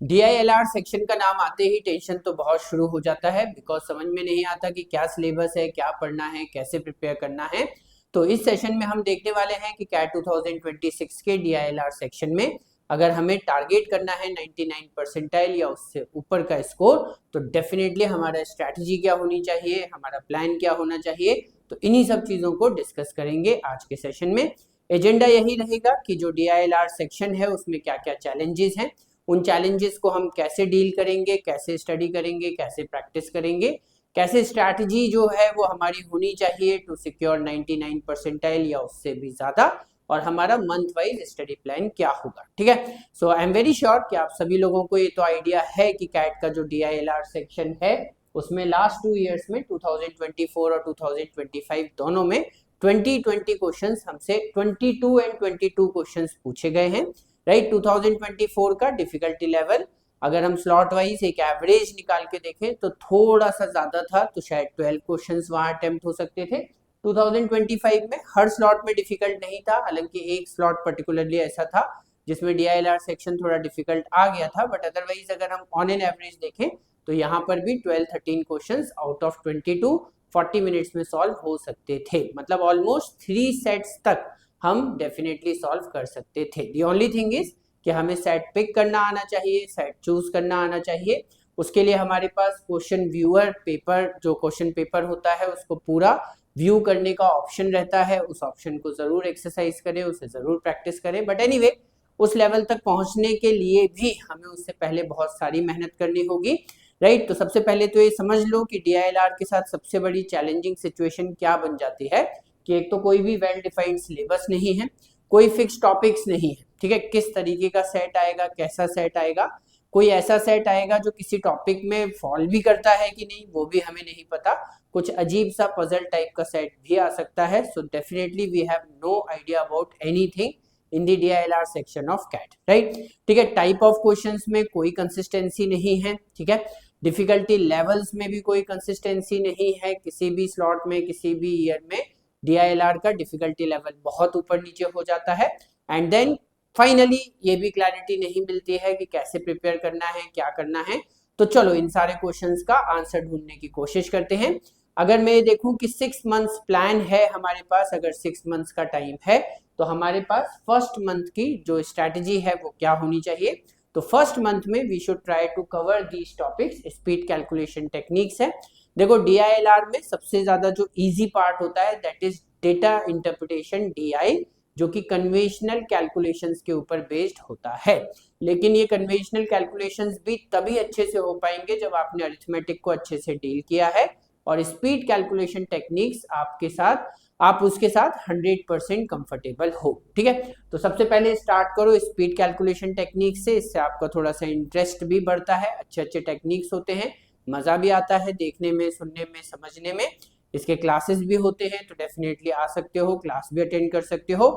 DILR section का नाम आते ही टेंशन तो बहुत शुरू हो जाता है, बिकॉज समझ में नहीं आता कि क्या सिलेबस है, क्या पढ़ना है, कैसे प्रिपेयर करना है। तो इस सेशन में हम देखने वाले हैं कि कैट 2026 के DILR सेक्शन में अगर हमें टारगेट करना है 99 परसेंटाइल या उससे ऊपर का स्कोर, तो डेफिनेटली हमारा स्ट्रैटेजी क्या होनी चाहिए, हमारा प्लान क्या होना चाहिए। तो इन्हीं सब चीज़ों को डिस्कस करेंगे आज के सेशन में। एजेंडा यही रहेगा कि जो DILR सेक्शन है उसमें क्या क्या चैलेंजेस हैं, उन चैलेंजेस को हम कैसे डील करेंगे, कैसे स्टडी करेंगे, कैसे प्रैक्टिस करेंगे, कैसे स्ट्रैटेजी जो है वो हमारी होनी चाहिए टू सिक्योर 99 परसेंटाइल या उससे भी ज़्यादा, और हमारा मंथ वाइज स्टडी प्लान क्या होगा। ठीक है, सो आई एम वेरी श्योर कि आप सभी लोगों को ये तो आइडिया है कि कैट का जो DILR सेक्शन है उसमें लास्ट 2 इयर्स में 2024 और 2025 दोनों में 20 क्वेश्चंस हमसे 22 एंड 22 क्वेश्चंस पूछे गए हैं। राइट, 2024 का डिफिकल्टी लेवल अगर हम स्लॉट वाइज एक एवरेज निकाल के देखें तो थोड़ा सा ज्यादा था, तो शायद 12 क्वेश्चंस वहां अटेम्प्ट हो सकते थे। 2025 में हर स्लॉट में डिफिकल्ट नहीं था, हालांकि एक स्लॉट पर्टिकुलरली ऐसा था जिसमें DILR सेक्शन थोड़ा डिफिकल्ट आ गया था, बट अदरवाइज अगर हम ऑन एन एवरेज देखें तो यहाँ पर भी 12-13 क्वेश्चंस आउट ऑफ 22 40 मिनट्स में सॉल्व हो सकते थे। मतलब ऑलमोस्ट 3 सेट्स तक हम डेफिनेटली सॉल्व कर सकते थे। दी ओनली थिंग इज कि हमें सेट पिक करना आना चाहिए, सेट चूज करना आना चाहिए। उसके लिए हमारे पास क्वेश्चन व्यूअर पेपर, जो क्वेश्चन पेपर होता है उसको पूरा व्यू करने का ऑप्शन रहता है, उस ऑप्शन को जरूर एक्सरसाइज करें, उसे जरूर प्रैक्टिस करें। बट एनीवे, उस लेवल तक पहुंचने के लिए भी हमें उससे पहले बहुत सारी मेहनत करनी होगी। राइट, तो सबसे पहले तो ये समझ लो कि DILR के साथ सबसे बड़ी चैलेंजिंग सिचुएशन क्या बन जाती है कि एक तो कोई भी वेल डिफाइंड सिलेबस नहीं है, कोई फिक्स टॉपिक्स नहीं है। ठीक है, किस तरीके का सेट आएगा, कैसा सेट आएगा, कोई ऐसा सेट आएगा जो किसी टॉपिक में फॉल भी करता है कि नहीं वो भी हमें नहीं पता, कुछ अजीब सा पजल टाइप का सेट भी आ सकता है। So definitely we have no idea about anything in the DILR section of CAT. Right, ठीक है, टाइप ऑफ क्वेश्चंस में कोई कंसिस्टेंसी नहीं है। ठीक है, डिफिकल्टी लेवल्स में भी कोई कंसिस्टेंसी नहीं है, किसी भी स्लॉट में किसी भी ईयर में DILR का डिफिकल्टी लेवल बहुत ऊपर नीचे हो जाता है। एंड देन फाइनली ये भी क्लैरिटी नहीं मिलती है कि कैसे प्रिपेयर करना है, क्या करना है। तो चलो इन सारे क्वेश्चंस का आंसर ढूंढने की कोशिश करते हैं। अगर मैं देखूं कि 6 मंथ्स प्लान है हमारे पास, अगर 6 मंथ्स का टाइम है तो हमारे पास फर्स्ट मंथ की जो स्ट्रैटेजी है वो क्या होनी चाहिए। तो फर्स्ट मंथ में we should try to cover these topics. Speed calculation techniques है। देखो DILR में सबसे ज्यादा जो इजी पार्ट होता है that is data interpretation, DI, जो कि कन्वेंशनल कैलकुलेशंस के ऊपर बेस्ड होता है। लेकिन ये कन्वेंशनल कैलकुलेशंस भी तभी अच्छे से हो पाएंगे जब आपने अरिथमेटिक को अच्छे से डील किया है, और स्पीड कैलकुलेशन टेक्निक्स आपके साथ, आप उसके साथ 100% कंफर्टेबल हो। ठीक है, तो सबसे पहले स्टार्ट करो स्पीड कैलकुलेशन टेक्निक से, इससे आपका थोड़ा सा इंटरेस्ट भी बढ़ता है। अच्छे अच्छे टेक्निक्स होते हैं, मजा भी आता है देखने में, सुनने में, समझने में। इसके क्लासेस भी होते हैं, तो डेफिनेटली आ सकते हो, क्लास भी अटेंड कर सकते हो।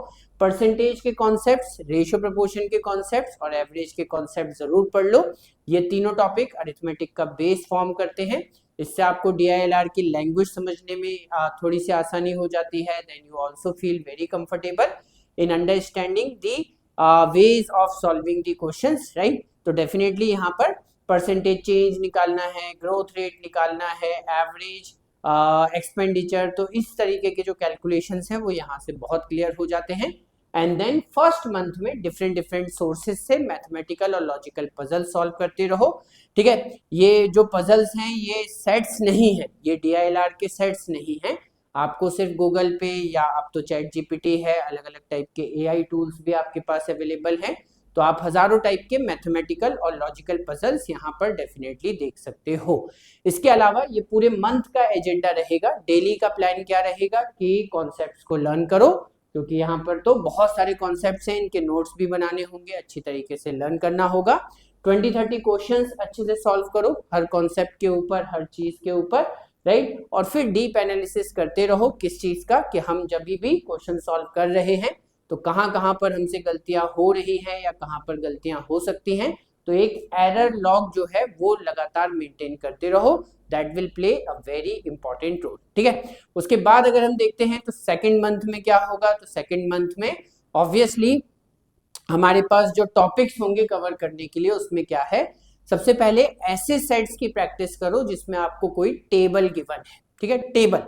परसेंटेज के कॉन्सेप्ट्स, रेशियो प्रपोर्शन के कॉन्सेप्ट्स और एवरेज के कॉन्सेप्ट जरूर पढ़ लो। ये तीनों टॉपिक अरिथमेटिक का बेस फॉर्म करते हैं। इससे आपको DILR की लैंग्वेज समझने में थोड़ी सी आसानी हो जाती है। Then you also feel very comfortable in understanding the ways of solving the questions. Right, तो डेफिनेटली यहाँ पर परसेंटेज चेंज निकालना है, ग्रोथ रेट निकालना है, एवरेज एक्सपेंडिचर, तो इस तरीके के जो कैलकुलेशंस हैं वो यहाँ से बहुत क्लियर हो जाते हैं। एंड देन फर्स्ट मंथ में डिफरेंट डिफरेंट सोर्सेज से मैथमेटिकल और लॉजिकल पजल सॉल्व करते रहो। ठीक है, ये जो पजल्स हैं ये सेट्स नहीं है, ये DILR के सेट्स नहीं है। आपको सिर्फ गूगल पे या आप तो ChatGPT है, अलग अलग टाइप के AI टूल्स भी आपके पास अवेलेबल हैं, तो आप हजारों टाइप के मैथमेटिकल और लॉजिकल पजल्स यहाँ पर डेफिनेटली देख सकते हो। इसके अलावा ये पूरे मंथ का एजेंडा रहेगा। डेली का प्लान क्या रहेगा कि कॉन्सेप्ट्स को लर्न करो, क्योंकि यहाँ पर तो बहुत सारे कॉन्सेप्ट्स हैं, इनके नोट्स भी बनाने होंगे, अच्छी तरीके से लर्न करना होगा। 20-30 क्वेश्चंस अच्छे से सॉल्व करो हर कॉन्सेप्ट के ऊपर, हर चीज के ऊपर। राइट, और फिर डीप एनालिसिस करते रहो किस चीज का, कि हम जब भी क्वेश्चन सॉल्व कर रहे हैं तो कहाँ कहाँ पर हमसे गलतियां हो रही हैं या कहाँ पर गलतियां हो सकती हैं। तो एक एरर लॉग जो है वो लगातार मेंटेन करते रहो, that will play a very important role. ठीक है, उसके बाद अगर हम देखते हैं तो सेकंड मंथ में क्या होगा, तो सेकंड मंथ में ऑब्वियसली हमारे पास जो टॉपिक्स होंगे कवर करने के लिए उसमें क्या है, सबसे पहले ऐसे सेट्स की प्रैक्टिस करो जिसमें आपको कोई टेबल गिवन है, ठीक है, टेबल,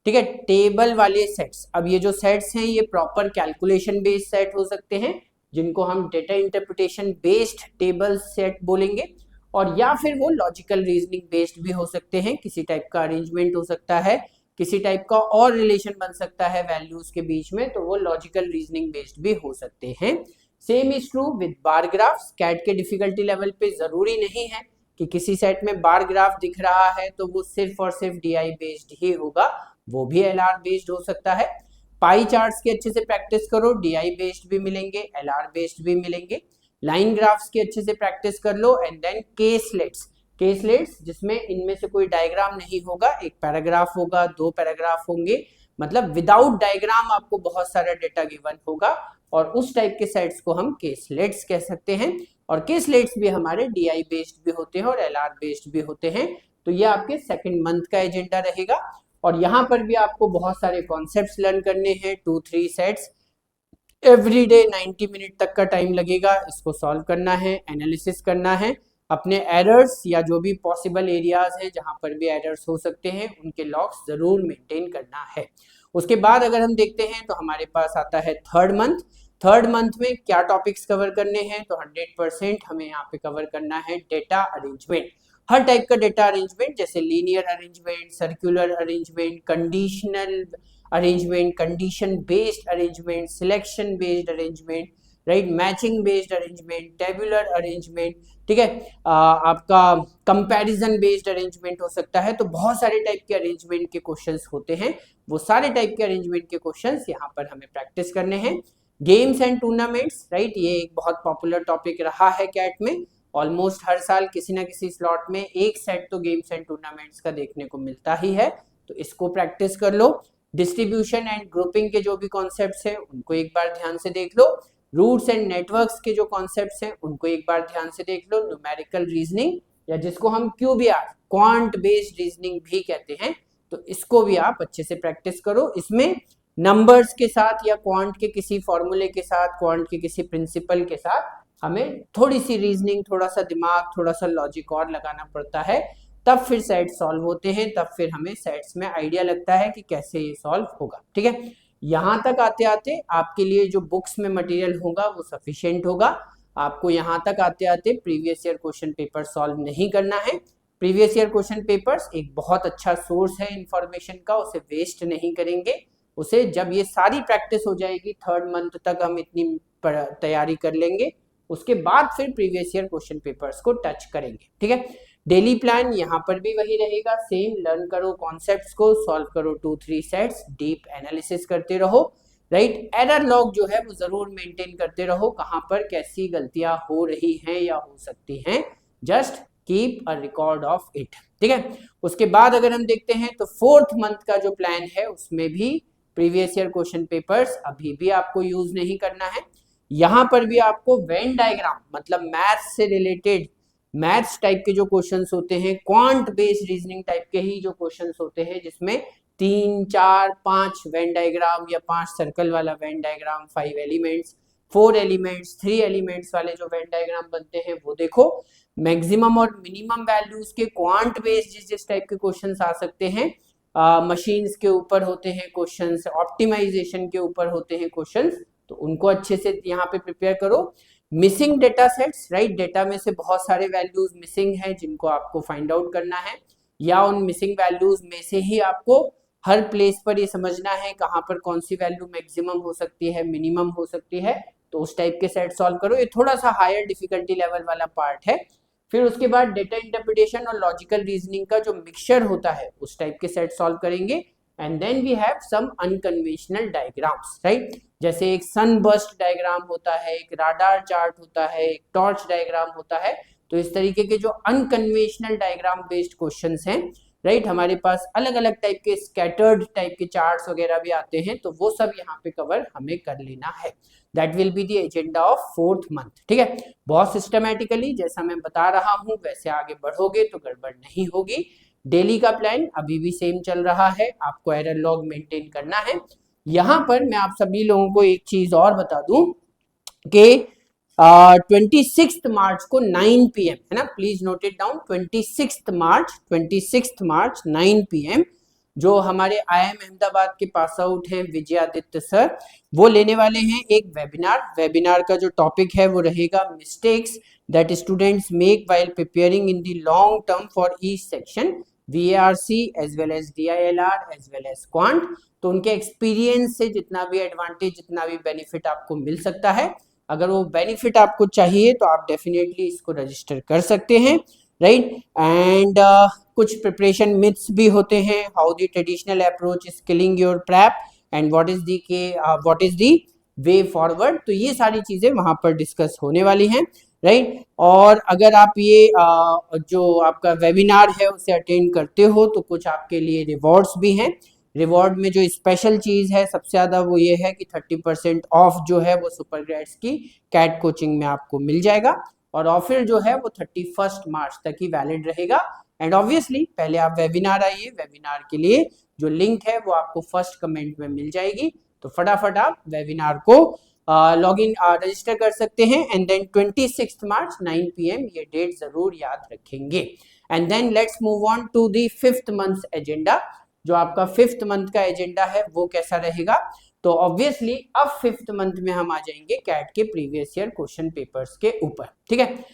ठीक है, टेबल वाले सेट्स। अब ये जो सेट्स हैं ये प्रॉपर कैलकुलेशन बेस्ड सेट हो सकते हैं जिनको हम data interpretation based table set बोलेंगे, और या फिर वो लॉजिकल रीजनिंग बेस्ड भी हो सकते हैं, किसी टाइप का अरेंजमेंट हो सकता है, किसी टाइप का और रिलेशन बन सकता है वैल्यूज के बीच में, तो वो लॉजिकल रीजनिंग बेस्ड भी हो सकते हैं। Same is true with bar graphs. CAT के डिफिकल्टी लेवल पे जरूरी नहीं है कि किसी सेट में बार ग्राफ दिख रहा है तो वो सिर्फ और सिर्फ डीआई बेस्ड ही होगा, वो भी एलआर बेस्ड हो सकता है। पाई चार्ट्स की अच्छे से प्रैक्टिस करो, डीआई बेस्ड भी मिलेंगे, एलआर बेस्ड भी मिलेंगे। लाइन ग्राफ्स की अच्छे से प्रैक्टिस कर लो, एंड देन केसलेट्स, केसलेट्स जिसमें इनमें से कोई डायग्राम नहीं होगा, एक पैराग्राफ होगा, 2 पैराग्राफ होंगे, मतलब विदाउट डायग्राम आपको बहुत सारा डेटा गिवन होगा, और उस टाइप के सेट्स को हम केसलेट्स कह सकते हैं। और केसलेट्स भी हमारे डीआई बेस्ड भी होते हैं और एलआर बेस्ड भी होते हैं। तो ये आपके सेकंड मंथ का एजेंडा रहेगा, और यहाँ पर भी आपको बहुत सारे कॉन्सेप्ट्स लर्न करने हैं, 2-3 सेट्स एवरी डे, 90 मिनट तक का टाइम लगेगा, इसको सॉल्व करना है, एनालिसिस करना है, अपने एरर्स या जो भी पॉसिबल एरियाज हैं जहां पर भी एरर्स हो सकते हैं उनके लॉग्स जरूर मेंटेन करना है। उसके बाद अगर हम देखते हैं तो हमारे पास आता है थर्ड मंथ। थर्ड मंथ में क्या टॉपिक्स कवर करने हैं, तो 100% हमें यहाँ पे कवर करना है डेटा अरेंजमेंट, हर टाइप का डेटा अरेंजमेंट, जैसे linear arrangement, circular arrangement, conditional arrangement, condition based arrangement, selection based arrangement, right, matching based arrangement, tabular arrangement, ठीक है, आपका कंपैरिजन बेस्ड अरेंजमेंट हो सकता है। तो बहुत सारे टाइप के अरेंजमेंट के क्वेश्चंस होते हैं, वो सारे टाइप के अरेंजमेंट के क्वेश्चंस यहाँ पर हमें प्रैक्टिस करने हैं। गेम्स एंड टूर्नामेंट्स, राइट, ये एक बहुत पॉपुलर टॉपिक रहा है कैट में, ऑलमोस्ट हर साल किसी ना किसी स्लॉट में एक सेट तो गेम्स एंड टूर्नामेंट्स का देखने को मिलता ही है, तो इसको प्रैक्टिस कर लो। डिस्ट्रीब्यूशन एंड ग्रुपिंग के जो भी कॉन्सेप्ट्स हैं उनको एक बार ध्यान से देख लो, रूट्स एंड नेटवर्क्स के जो कॉन्सेप्ट्स हैं उनको एक बार ध्यान से देख लो, न्यूमेरिकल रीजनिंग या जिसको हम क्यूबीआर क्वांट बेस्ड रीजनिंग भी कहते हैं, तो इसको भी आप अच्छे से प्रैक्टिस करो। इसमें नंबर्स के साथ या क्वांट के किसी फॉर्मूले के साथ, क्वांट के किसी प्रिंसिपल के साथ हमें थोड़ी सी रीजनिंग, थोड़ा सा दिमाग, थोड़ा सा लॉजिक और लगाना पड़ता है, तब फिर सेट सॉल्व होते हैं, तब फिर हमें सेट्स में आइडिया लगता है कि कैसे ये सॉल्व होगा, ठीक है। यहाँ तक आते आते आपके लिए जो बुक्स में मटेरियल होगा वो सफिशिएंट होगा, आपको यहाँ तक आते आते previous year question paper solve नहीं करना है। प्रीवियस ईयर क्वेश्चन पेपर्स एक बहुत अच्छा सोर्स है इंफॉर्मेशन का, उसे वेस्ट नहीं करेंगे, उसे जब ये सारी प्रैक्टिस हो जाएगी, थर्ड मंथ तक हम इतनी तैयारी कर लेंगे, उसके बाद फिर प्रीवियस ईयर क्वेश्चन पेपर्स को टच करेंगे, ठीक है। डेली प्लान यहाँ पर भी वही रहेगा, सेम, लर्न करो कॉन्सेप्ट्स को, सॉल्व करो 2-3 सेट्स, डीप एनालिसिस करते रहो, राइट। एरर लॉग जो है वो जरूर मेंटेन करते रहो, कहाँ पर कैसी गलतियां हो रही हैं या हो सकती हैं, just keep a record of it, ठीक है। उसके बाद अगर हम देखते हैं तो फोर्थ मंथ का जो प्लान है उसमें भी प्रीवियस ईयर क्वेश्चन पेपर्स अभी भी आपको यूज नहीं करना है। यहाँ पर भी आपको वेन डायग्राम, मतलब मैथ्स से रिलेटेड, मैथ्स टाइप के जो क्वेश्चंस होते हैं, क्वांट बेस्ड रीजनिंग टाइप के ही जो क्वेश्चंस होते हैं, जिसमें 3, 4, 5 वेन डायग्राम या 5 सर्कल वाला Venn diagram, 5 elements, 4 elements, 3 elements वाले जो वेन डायग्राम बनते हैं वो देखो। मैक्सिमम और मिनिमम वैल्यूज के क्वांट बेस्ड जिस टाइप के क्वेश्चंस आ सकते हैं, मशीन्स के ऊपर होते हैं क्वेश्चंस, ऑप्टिमाइजेशन के ऊपर होते हैं क्वेश्चंस, तो उनको अच्छे से यहाँ पे प्रिपेयर करो। Missing data sets, right, data में से बहुत सारे वैल्यूज मिसिंग हैं जिनको आपको फाइंड आउट करना है, या उन मिसिंग वैल्यूज में से ही आपको हर प्लेस पर ये समझना है कहाँ पर कौन सी वैल्यू मैक्सिमम हो सकती है, मिनिमम हो सकती है, तो उस टाइप के सेट सॉल्व करो। ये थोड़ा सा हायर डिफिकल्टी लेवल वाला पार्ट है। फिर उसके बाद डेटा इंटरप्रिटेशन और लॉजिकल रीजनिंग का जो मिक्सचर होता है उस टाइप के सेट सॉल्व करेंगे। And then we have some unconventional diagrams, right, जैसे एक सनबर्स्ट डायग्राम होता है, एक राडार चार्ट होता है, एक टॉर्च डायग्राम होता है, तो इस तरीके के जो अनकन्वेंशनल डायग्राम बेस्ड क्वेश्चंस हैं, राइट, हमारे पास अलग अलग टाइप के स्कैटर्ड टाइप के चार्ट्स वगैरह भी आते हैं, तो वो सब यहाँ पे कवर हमें कर लेना है। That will be the agenda of fourth month, ठीक है। बहुत सिस्टमैटिकली जैसा मैं बता रहा हूँ वैसे आगे बढ़ोगे तो गड़बड़ नहीं होगी। डेली का प्लान अभी भी सेम चल रहा है, आपको एरर लॉग मेंटेन करना है। यहाँ पर मैं आप सभी लोगों को एक चीज और बता दूं कि 26 मार्च को 9 PM है ना, please note it down, 26 March 9 PM जो हमारे IIM अहमदाबाद के पास आउट हैं विजयादित्य सर, वो लेने वाले हैं एक वेबिनार का जो टॉपिक है वो रहेगा mistakes that students make while preparing in the long term for each section VARC as well as DILR as well as quant. तो उनके एक्सपीरियंस से जितना भी एडवांटेज, जितना भी बेनिफिट आपको मिल सकता है, अगर वो बेनिफिट आपको चाहिए तो आप डेफिनेटली इसको रजिस्टर कर सकते हैं, राइट। एंड कुछ प्रिपरेशन मिथ्स भी होते हैं, how the traditional approach is killing your prep and what is the way forward. तो ये सारी चीजें वहां पर डिस्कस होने वाली हैं, राइट। और अगर आप ये जो आपका वेबिनार है उसे अटेंड करते हो तो कुछ आपके लिए रिवॉर्ड्स भी हैं। रिवॉर्ड में जो स्पेशल चीज है सबसे ज्यादा वो ये है कि 30% ऑफ जो है वो सुपर ग्रेड्स की कैट कोचिंग में आपको मिल जाएगा, और ऑफर जो है वो 31 मार्च तक ही वैलिड रहेगा। एंड ऑब्वियसली पहले आप वेबिनार आइए, वेबिनार के लिए जो लिंक है वो आपको फर्स्ट कमेंट में मिल जाएगी, तो फटाफट आप वेबिनार को लॉगिन रजिस्टर कर सकते हैं। एंड देन 26 मार्च 9 PM ये डेट जरूर याद रखेंगे। And then let's move on to the 5th month agenda. जो आपका 5th मंथ का एजेंडा है वो कैसा रहेगा, तो ऑब्वियसली अब 5th मंथ में हम आ जाएंगे कैट के प्रीवियस ईयर क्वेश्चन पेपर्स के ऊपर, ठीक है।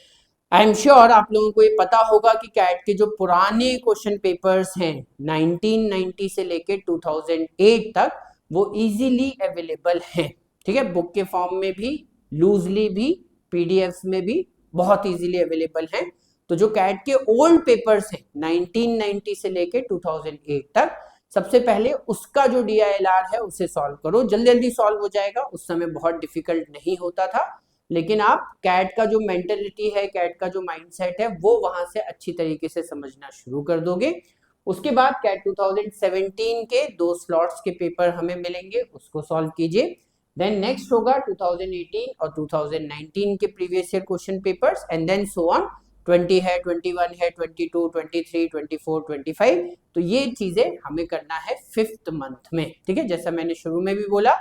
आई एम श्योर आप लोगों को ये पता होगा कि कैट के जो पुराने क्वेश्चन पेपर्स हैं 1990 से लेके 2008 तक वो इजीली अवेलेबल हैं, ठीक है, बुक के फॉर्म में भी, लूजली भी, PDFs में भी बहुत इजीली अवेलेबल हैं। तो जो कैट के ओल्ड पेपर्स हैं 1990 से लेके 2008 तक, सबसे पहले उसका जो DILR है उसे सॉल्व करो, जल्दी जल्दी सॉल्व हो जाएगा, उस समय बहुत डिफिकल्ट नहीं होता था, लेकिन आप कैट का जो मेंटेलिटी है, कैट का जो माइंडसेट है वो वहां से अच्छी तरीके से समझना शुरू कर दोगे। उसके बाद कैट 2017 के 2 स्लॉट्स के पेपर हमें मिलेंगे, उसको सॉल्व कीजिए। देन नेक्स्ट होगा 2018 और 2019 के previous year question papers, and then so on, 20 है, 21 है, 22, 23, 24, 25। तो ये चीजें हमें करना है 5th मंथ में, ठीक है। जैसा मैंने शुरू में भी बोला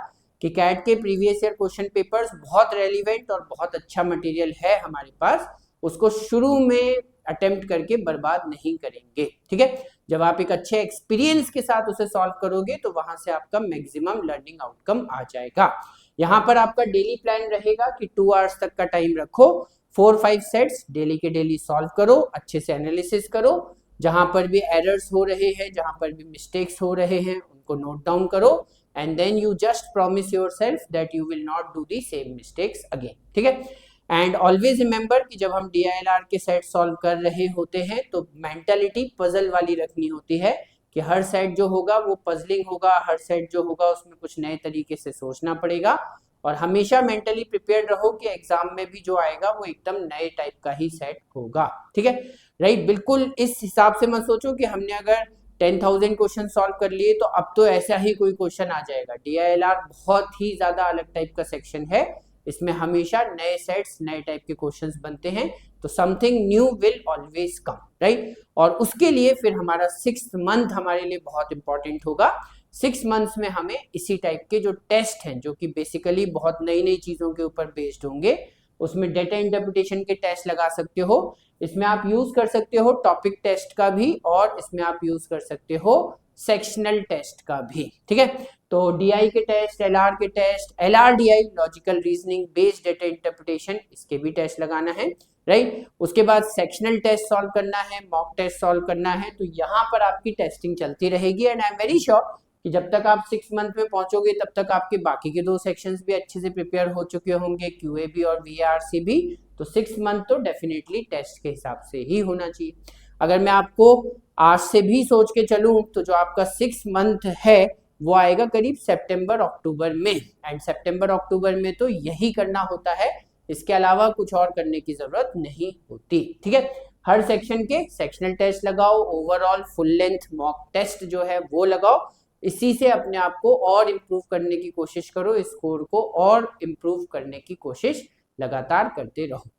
कि कैट के प्रीवियस ईयर क्वेश्चन पेपर्स बहुत रेलिवेंट और बहुत अच्छा मटेरियल है हमारे पास, उसको शुरू में अटेम्प्ट करके बर्बाद नहीं करेंगे, ठीक है। जब आप एक अच्छे एक्सपीरियंस के साथ उसे सॉल्व करोगे तो वहां से आपका मैक्सिमम लर्निंग आउटकम आ जाएगा। यहाँ पर आपका डेली प्लान रहेगा कि 2 आवर्स तक का टाइम रखो, 4-5 सेट्स डेली के डेली सॉल्व करो, अच्छे से एनालिसिस करो, जहां पर भी एरर्स हो रहे हैं, जहां पर भी मिस्टेक्स हो रहे हैं उनको नोट डाउन करो, and then you just promise yourself that you will not do the same mistakes again, ठीक है। एंड ऑलवेज रिमेंबर कि जब हम DILR के सेट सॉल्व कर रहे होते हैं तो मेंटालिटी पजल वाली रखनी होती है कि हर सेट जो होगा वो पजलिंग होगा, हर सेट जो होगा उसमें कुछ नए तरीके से सोचना पड़ेगा, और हमेशा मेंटली प्रिपेयर रहो कि एग्जाम में भी जो आएगा वो एकदम नए टाइप का ही सेट होगा, ठीक है, राइट। बिल्कुल इस हिसाब से मत सोचो कि हमने अगर 10,000 क्वेश्चन सॉल्व कर लिए तो अब तो ऐसा ही कोई क्वेश्चन आ जाएगा। DILR बहुत ही ज्यादा अलग टाइप का सेक्शन है, इसमें हमेशा नए सेट्स, नए टाइप के क्वेश्चंस बनते हैं, तो something new will always come, right. और उसके लिए फिर हमारा 6th मंथ हमारे लिए बहुत इंपॉर्टेंट होगा। 6 मंथ्स में हमें इसी टाइप के जो टेस्ट हैं, जो कि बेसिकली बहुत नई नई चीजों के ऊपर बेस्ड होंगे, उसमें डेटा इंटरप्रिटेशन के टेस्ट लगा सकते हो, इसमें आप यूज कर सकते हो टॉपिक टेस्ट का भी, और इसमें आप यूज कर सकते हो सेक्शनल टेस्ट का भी, ठीक है। तो DI के टेस्ट, LR के test, LRDI logical reasoning based data interpretation, इसके भी टेस्ट लगाना है, राइट। उसके बाद सेक्शनल टेस्ट सॉल्व करना है, मॉक टेस्ट सॉल्व करना है, तो यहाँ पर आपकी टेस्टिंग चलती रहेगी। And I am very sure कि जब तक आप 6 मंथ में पहुंचोगे तब तक आपके बाकी के 2 सेक्शंस भी अच्छे से प्रिपेयर हो चुके होंगे, QA भी और VARC भी। तो 6 मंथ तो डेफिनेटली टेस्ट के हिसाब से ही होना चाहिए। अगर मैं आपको आज से भी सोच के चलूं तो जो आपका 6 मंथ है वो आएगा करीब सितंबर अक्टूबर में, एंड सितंबर अक्टूबर में तो यही करना होता है, इसके अलावा कुछ और करने की जरूरत नहीं होती, ठीक है। हर सेक्शन के सेक्शनल टेस्ट लगाओ, overall full length mock test जो है वो लगाओ, इसी से अपने आप को और इम्प्रूव करने की कोशिश करो, स्कोर को और इम्प्रूव करने की कोशिश लगातार करते रहो, ठीक।